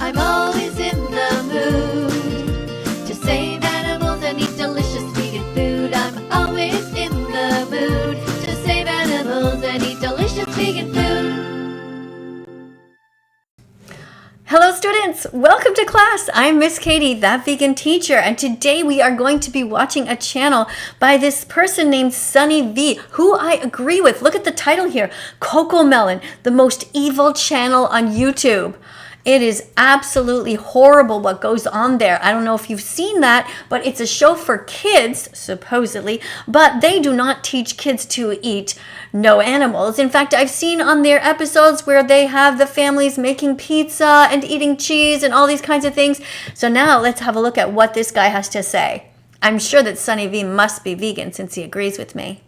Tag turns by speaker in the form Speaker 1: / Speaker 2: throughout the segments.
Speaker 1: I'm always in the mood to save animals and eat delicious vegan food. I'm always in the mood to save animals and eat delicious vegan food.
Speaker 2: Hello students, welcome to class. I'm Miss Katie, that vegan teacher, and today we are going to be watching a channel by this person named Sunny V, who I agree with. Look at the title here, CoComelon, the most evil channel on YouTube. It is absolutely horrible what goes on there. I don't know if you've seen that, but it's a show for kids, supposedly, but they do not teach kids to eat no animals. In fact, I've seen on their episodes where they have the families making pizza and eating cheese and all these kinds of things. So now let's have a look at what this guy has to say. I'm sure that Sunny V must be vegan since he agrees with me.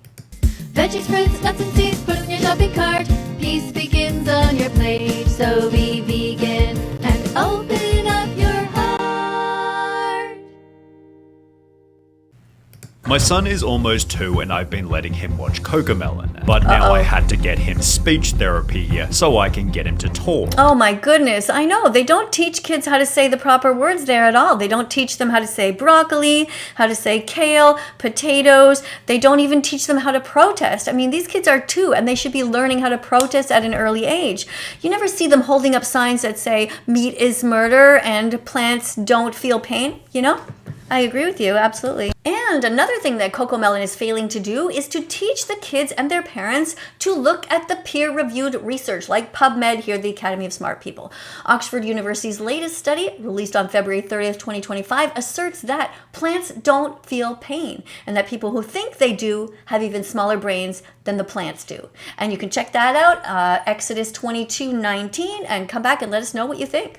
Speaker 1: Veggies, fruits, nuts, and seeds, put in your shopping cart. Peace begins on your plate, so be vegan and open up your heart.
Speaker 3: My son is almost 2 and I've been letting him watch CoComelon, but now I had to get him speech therapy so I can get him to talk.
Speaker 2: Oh my goodness, I know. They don't teach kids how to say the proper words there at all. They don't teach them how to say broccoli, how to say kale, potatoes. They don't even teach them how to protest. I mean, these kids are 2 and they should be learning how to protest at an early age. You never see them holding up signs that say meat is murder and plants don't feel pain, you know? I agree with you, absolutely. And another thing that CoComelon is failing to do is to teach the kids and their parents to look at the peer-reviewed research, like PubMed here, the Academy of Smart People. Oxford University's latest study, released on February 30th, 2025, asserts that plants don't feel pain, and that people who think they do have even smaller brains than the plants do. And you can check that out, Exodus 22:19, and come back and let us know what you think.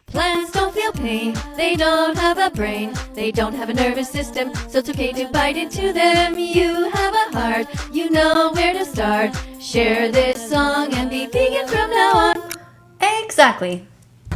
Speaker 1: Plants don't feel pain, they don't have a brain, they don't have a nervous system, so it's okay to bite into them. You have a heart, you know where to start. Share this song and be vegan from now on.
Speaker 2: Exactly.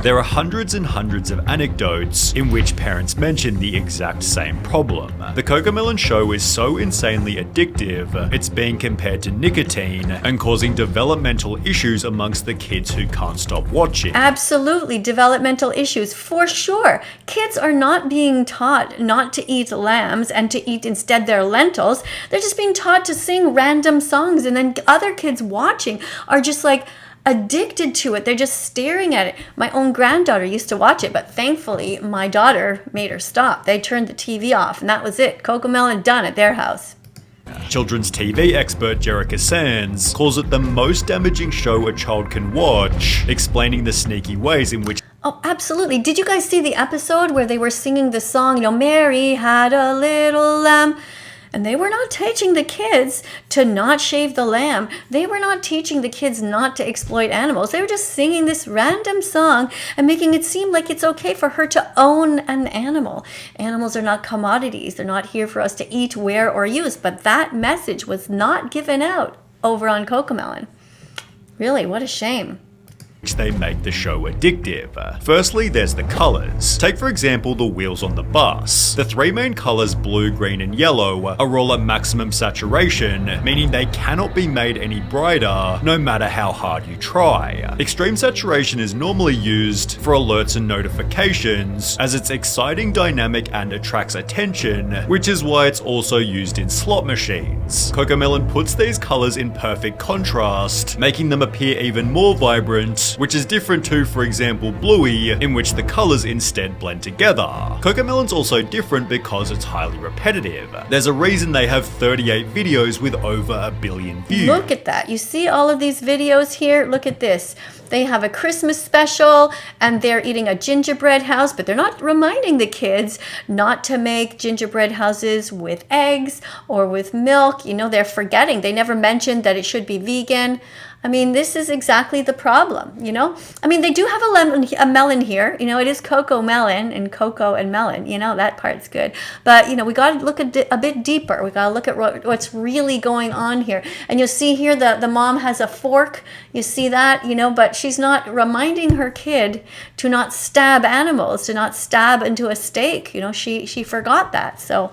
Speaker 3: There are hundreds and hundreds of anecdotes in which parents mention the exact same problem. The CoComelon show is so insanely addictive, it's being compared to nicotine and causing developmental issues amongst the kids who can't stop watching.
Speaker 2: Absolutely, developmental issues, for sure. Kids are not being taught not to eat lambs and to eat instead their lentils. They're just being taught to sing random songs, and then other kids watching are just like, addicted to it. They're just staring at it. My own granddaughter used to watch it, but thankfully my daughter made her stop. They turned the TV off and that was it. CoComelon done at their house.
Speaker 3: Children's TV expert Jerica Sands calls it the most damaging show a child can watch, explaining the sneaky ways in which...
Speaker 2: Oh, absolutely. Did you guys see the episode where they were singing the song, you know, Mary had a little lamb? And they were not teaching the kids to not shave the lamb. They were not teaching the kids not to exploit animals. They were just singing this random song and making it seem like it's okay for her to own an animal. Animals are not commodities. They're not here for us to eat, wear, or use. But that message was not given out over on CoComelon. Really, what a shame.
Speaker 3: They make the show addictive. Firstly, there's the colors. Take for example the wheels on the bus. The 3 main colors, blue, green, and yellow, are all at maximum saturation, meaning they cannot be made any brighter no matter how hard you try. Extreme saturation is normally used for alerts and notifications, as it's exciting, dynamic, and attracts attention, which is why it's also used in slot machines. CoComelon puts these colors in perfect contrast, making them appear even more vibrant, which is different to, for example, Bluey, in which the colors instead blend together. CoComelon's also different because it's highly repetitive. There's a reason they have 38 videos with over 1 billion views.
Speaker 2: Look at that. You see all of these videos here? Look at this. They have a Christmas special and they're eating a gingerbread house, but they're not reminding the kids not to make gingerbread houses with eggs or with milk. You know, they're forgetting. They never mentioned that it should be vegan. I mean, this is exactly the problem, you know? I mean, they do have a melon here. You know, it is CoComelon and cocoa and melon. You know, that part's good. But, you know, we got to look a bit deeper. We got to look at what's really going on here. And you'll see here the mom has a fork. You see that, you know, but she's not reminding her kid to not stab animals, to not stab into a steak. You know, she forgot that. So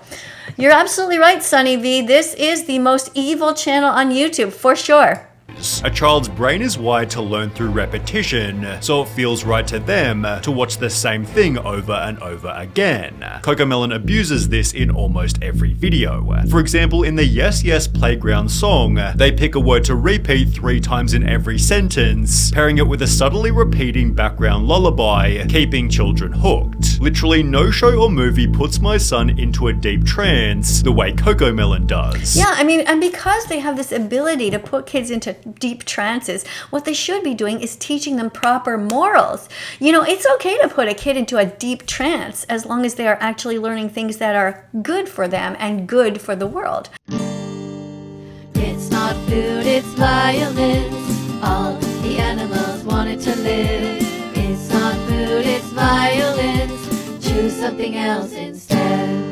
Speaker 2: you're absolutely right, Sunny V. This is the most evil channel on YouTube, for sure.
Speaker 3: shows. A child's brain is wired to learn through repetition, so it feels right to them to watch the same thing over and over again. CoComelon abuses this in almost every video. For example, in the Yes Yes Playground song, they pick a word to repeat 3 times in every sentence, pairing it with a subtly repeating background lullaby, keeping children hooked. Literally no show or movie puts my son into a deep trance the way CoComelon does.
Speaker 2: Yeah, I mean, and because they have this ability to put kids into deep trances, what they should be doing is teaching them proper morals. You know, it's okay to put a kid into a deep trance as long as they are actually learning things that are good for them and good for the world.
Speaker 1: It's not food, it's violence. All the animals wanted to live. It's not food, it's violence. Choose something else instead.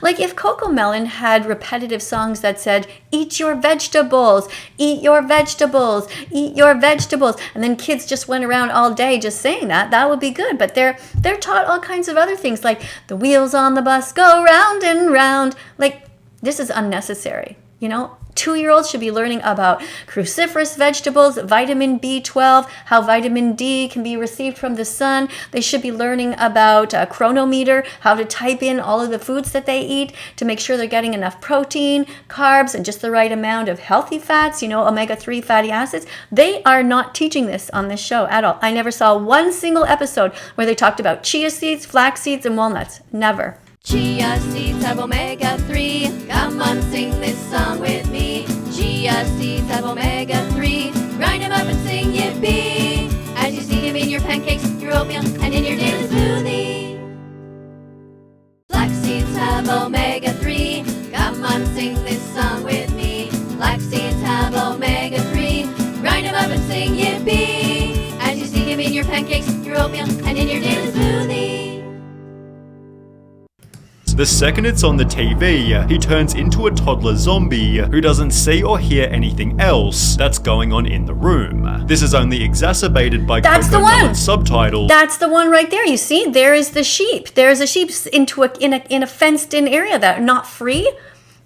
Speaker 2: Like if CoComelon had repetitive songs that said, eat your vegetables, eat your vegetables, eat your vegetables, and then kids just went around all day just saying that, that would be good. But they're taught all kinds of other things, like the wheels on the bus go round and round. Like, this is unnecessary, you know? 2-year-olds should be learning about cruciferous vegetables, vitamin B12, how vitamin D can be received from the sun. They should be learning about a chronometer, how to type in all of the foods that they eat to make sure they're getting enough protein, carbs, and just the right amount of healthy fats, you know, omega-3 fatty acids. They are not teaching this on this show at all. I never saw one single episode where they talked about chia seeds, flax seeds, and walnuts. Never.
Speaker 1: Chia seeds have omega-3. Come on, sing this song with me. Chia seeds have omega-3. Grind them up and sing yippee. As you see them in your pancakes, your oatmeal, and in your daily smoothie. Flax seeds have omega-3. Come on, sing this song with me. Flax seeds have omega-3. Grind them up and sing yippee. As you see them in your pancakes, your oatmeal, and in your daily smoothie.
Speaker 3: The second it's on the TV, he turns into a toddler zombie who doesn't see or hear anything else that's going on in the room. This is only exacerbated by CoComelon's subtitles.
Speaker 2: That's the one right there. You see, there is the sheep. There's a sheep in a fenced-in area that are not free.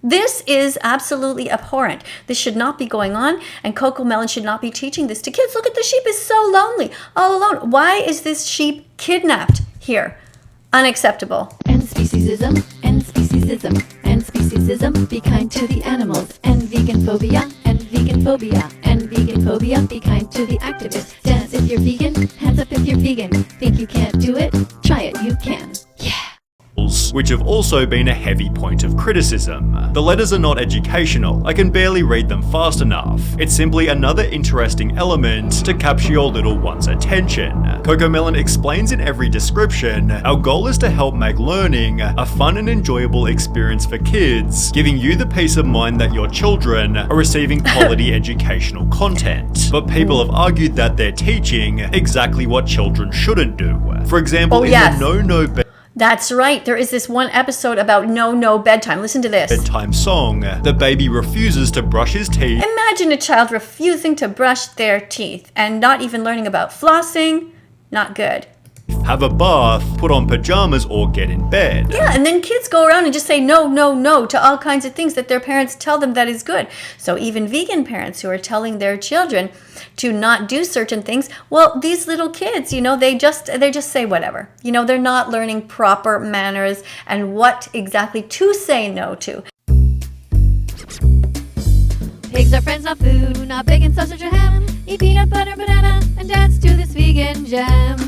Speaker 2: This is absolutely abhorrent. This should not be going on, and CoComelon should not be teaching this to kids. Look at the sheep, is so lonely, all alone. Why is this sheep kidnapped here? Unacceptable.
Speaker 1: End speciesism, end speciesism, end speciesism, be kind to the animals. End vegan phobia, end vegan phobia, end vegan phobia, be kind to the activists. Dance if you're vegan, hands up if you're vegan. Think you can't do it? Try it, you can. Yeah.
Speaker 3: Which have also been a heavy point of criticism. The letters are not educational, I can barely read them fast enough. It's simply another interesting element to capture your little one's attention. CoComelon explains in every description, our goal is to help make learning a fun and enjoyable experience for kids, giving you the peace of mind that your children are receiving quality educational content. But people have argued that they're teaching exactly what children shouldn't do. For example, the no
Speaker 2: That's right. There is this one episode about no bedtime. Listen to this.
Speaker 3: bedtime song, the baby refuses to brush his teeth.
Speaker 2: Imagine a child refusing to brush their teeth and not even learning about flossing. Not good.
Speaker 3: Have a bath, put on pajamas, or get in bed.
Speaker 2: Yeah, and then kids go around and just say no to all kinds of things that their parents tell them that is good. So even vegan parents who are telling their children to not do certain things, well, these little kids, you know, they just say whatever. You know, they're not learning proper manners and what exactly to say no to.
Speaker 1: Pigs are friends, not food, not bacon, sausage, or ham. Eat peanut butter, banana, and dance to this vegan jam.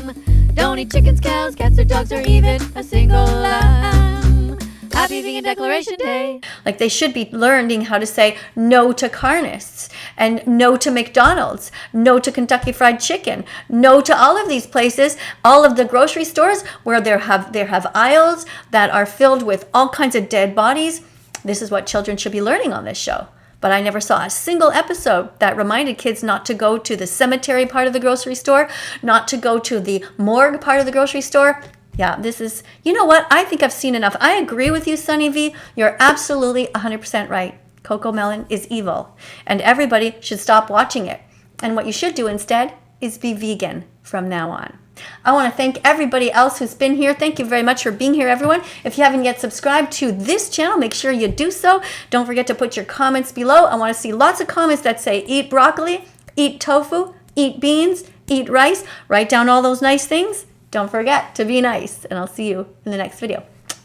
Speaker 1: Don't eat chickens, cows, cats, or dogs, or even a single lamb. Happy Vegan Declaration Day.
Speaker 2: Like they should be learning how to say no to carnists and no to McDonald's, no to Kentucky Fried Chicken, no to all of these places, all of the grocery stores where they have aisles that are filled with all kinds of dead bodies. This is what children should be learning on this show. But I never saw a single episode that reminded kids not to go to the cemetery part of the grocery store, not to go to the morgue part of the grocery store. Yeah, this is, you know what? I think I've seen enough. I agree with you, Sunny V. You're absolutely 100% right. CoComelon is evil, and everybody should stop watching it. And what you should do instead is be vegan from now on. I want to thank everybody else who's been here. Thank you very much for being here, everyone. If you haven't yet subscribed to this channel, make sure you do so. Don't forget to put your comments below. I want to see lots of comments that say eat broccoli, eat tofu, eat beans, eat rice. Write down all those nice things. Don't forget to be nice, and I'll see you in the next video.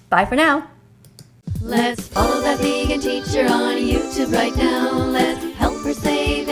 Speaker 2: Bye for now.
Speaker 1: Let's follow that vegan teacher on YouTube right now. Let's help her say